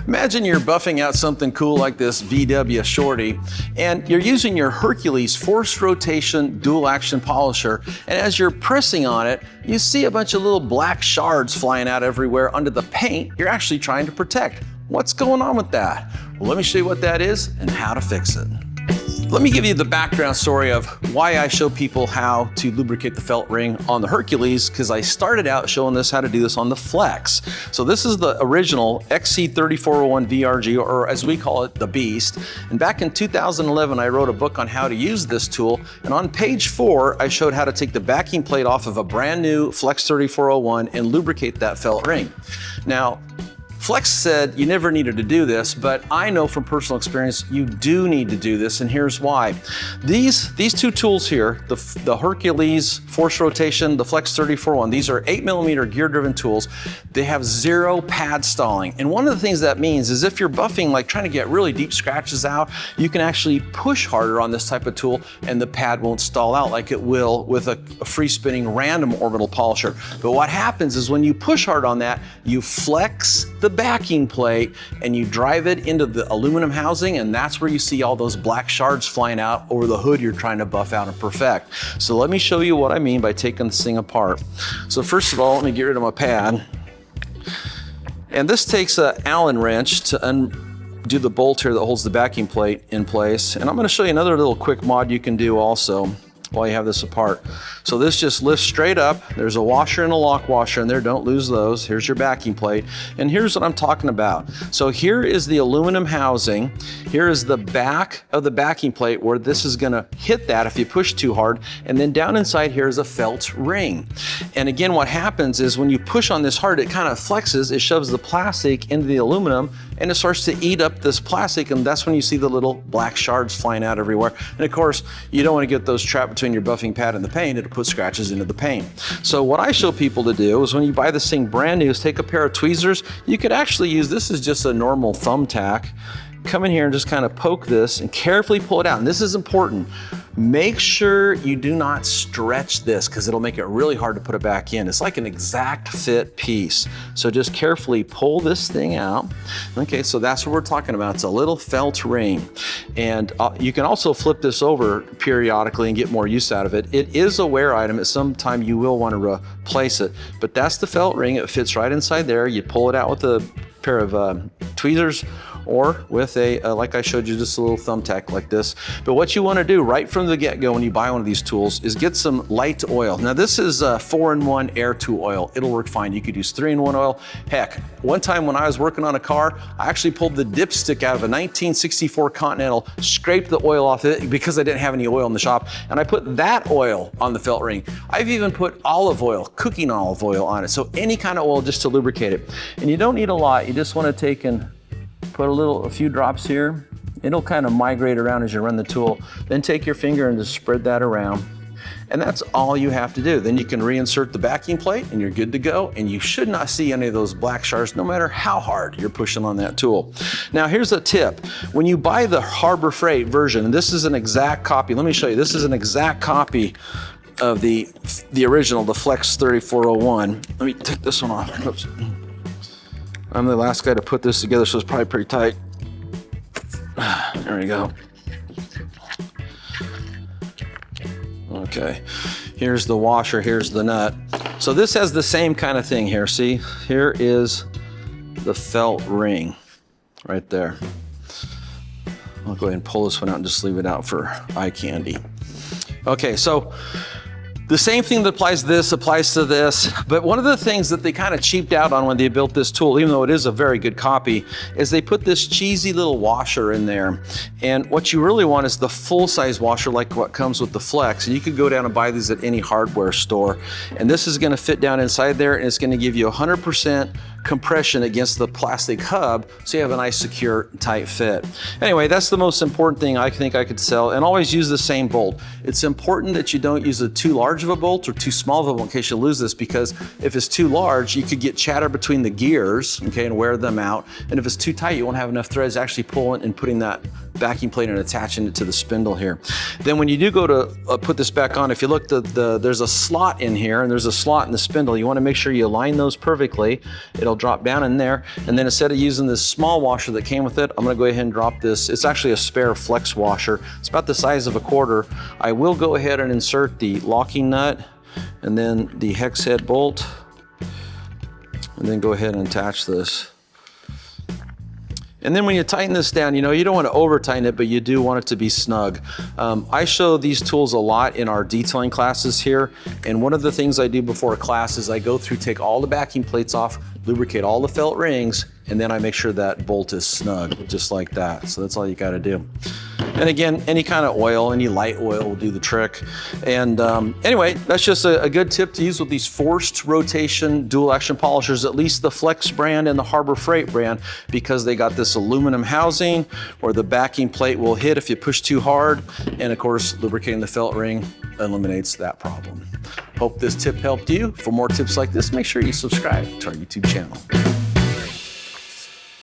Imagine you're buffing out something cool like this VW Shorty, and you're using your Hercules Forced Rotation Dual Action Polisher, and as you're pressing on it, you see a bunch of little black shards flying out everywhere under the paint you're actually trying to protect. What's going on with that? Well, let me show you what that is and how to fix it. Let me give you the background story of why I show people how to lubricate the felt ring on the Hercules, because I started out showing this how to do this on the Flex. So this is the original XC3401 VRG, or as we call it, the Beast. And back in 2011, I wrote a book on how to use this tool. And on page 4, I showed how to take the backing plate off of a brand new Flex 3401 and lubricate that felt ring. Now, Flex said you never needed to do this, but I know from personal experience you do need to do this, and here's why. These two tools here, the Hercules Forced Rotation, the Flex 3401, these are 8mm gear-driven tools. They have 0 pad stalling, and one of the things that means is if you're buffing, like trying to get really deep scratches out, you can actually push harder on this type of tool and the pad won't stall out like it will with a free-spinning random orbital polisher. But what happens is when you push hard on that, you flex the backing plate and you drive it into the aluminum housing, and that's where you see all those black shards flying out over the hood you're trying to buff out and perfect. So let me show you what I mean by taking this thing apart. So first of all, let me get rid of my pad. And this takes an Allen wrench to undo the bolt here that holds the backing plate in place. And I'm going to show you another little quick mod you can do also while you have this apart. So this just lifts straight up. There's a washer and a lock washer in there. Don't lose those. Here's your backing plate. And here's what I'm talking about. So here is the aluminum housing. Here is the back of the backing plate where this is gonna hit that if you push too hard. And then down inside here is a felt ring. And again, what happens is when you push on this hard, it kind of flexes. It shoves the plastic into the aluminum and it starts to eat up this plastic. And that's when you see the little black shards flying out everywhere. And of course, you don't want to get those trapped between your buffing pad and the paint. It'll put scratches into the paint. So what I show people to do is when you buy this thing brand new is take a pair of tweezers. You could actually use, this is just a normal thumbtack. Come in here and just kind of poke this and carefully pull it out. And this is important. Make sure you do not stretch this because it'll make it really hard to put it back in. It's like an exact fit piece. So just carefully pull this thing out. Okay, so that's what we're talking about. It's a little felt ring. And you can also flip this over periodically and get more use out of it. It is a wear item. At some time you will want to replace it. But that's the felt ring. It fits right inside there. You pull it out with a pair of tweezers or with a, like I showed you, just a little thumbtack like this. But what you want to do right from the get-go when you buy one of these tools is get some light oil. Now this is 4-in-1 Air 2 oil. It'll work fine. You could use 3-in-1 oil. Heck, one time when I was working on a car, I actually pulled the dipstick out of a 1964 Continental, scraped the oil off it because I didn't have any oil in the shop, and I put that oil on the felt ring. I've even put olive oil, cooking olive oil on it. So any kind of oil just to lubricate it. And you don't need a lot. You just want to take and put a few drops here. It'll kind of migrate around as you run the tool. Then take your finger and just spread that around. And that's all you have to do. Then you can reinsert the backing plate and you're good to go. And you should not see any of those black shards no matter how hard you're pushing on that tool. Now here's a tip. When you buy the Harbor Freight version, and this is an exact copy, let me show you, this is an exact copy of the original, the Flex 3401. Let me take this one off. Oops. I'm the last guy to put this together, so it's probably pretty tight. There we go. Okay, here's the washer, here's the nut. So this has the same kind of thing here. See, here is the felt ring right there. I'll go ahead and pull this one out and just leave it out for eye candy. Okay, so the same thing that applies to this applies to this, but one of the things that they kind of cheaped out on when they built this tool, even though it is a very good copy, is they put this cheesy little washer in there. And what you really want is the full-size washer like what comes with the Flex. And you could go down and buy these at any hardware store. And this is gonna fit down inside there, and it's gonna give you 100% compression against the plastic hub, so you have a nice, secure, tight fit. Anyway, that's the most important thing I think I could sell, and always use the same bolt. It's important that you don't use a too large of a bolt or too small of a bolt in case you lose this, because if it's too large, you could get chatter between the gears, okay, and wear them out. And if it's too tight, you won't have enough threads actually pulling and putting that backing plate and attaching it to the spindle here. Then when you do go to put this back on, if you look, there's a slot in here and there's a slot in the spindle. You want to make sure you align those perfectly. It'll drop down in there. And then instead of using this small washer that came with it, I'm going to go ahead and drop this. It's actually a spare flex washer. It's about the size of a quarter. I will go ahead and insert the locking nut and then the hex head bolt, and then go ahead and attach this. And then when you tighten this down, you know, you don't want to over tighten it, but you do want it to be snug. I show these tools a lot in our detailing classes here. And one of the things I do before a class is I go through, take all the backing plates off, lubricate all the felt rings, and then I make sure that bolt is snug, just like that. So that's all you got to do. And again, any kind of oil, any light oil will do the trick. And anyway, that's just a good tip to use with these forced rotation dual action polishers, at least the Flex brand and the Harbor Freight brand, because they got this aluminum housing where the backing plate will hit if you push too hard. And of course, lubricating the felt ring eliminates that problem. Hope this tip helped you. For more tips like this, make sure you subscribe to our YouTube channel.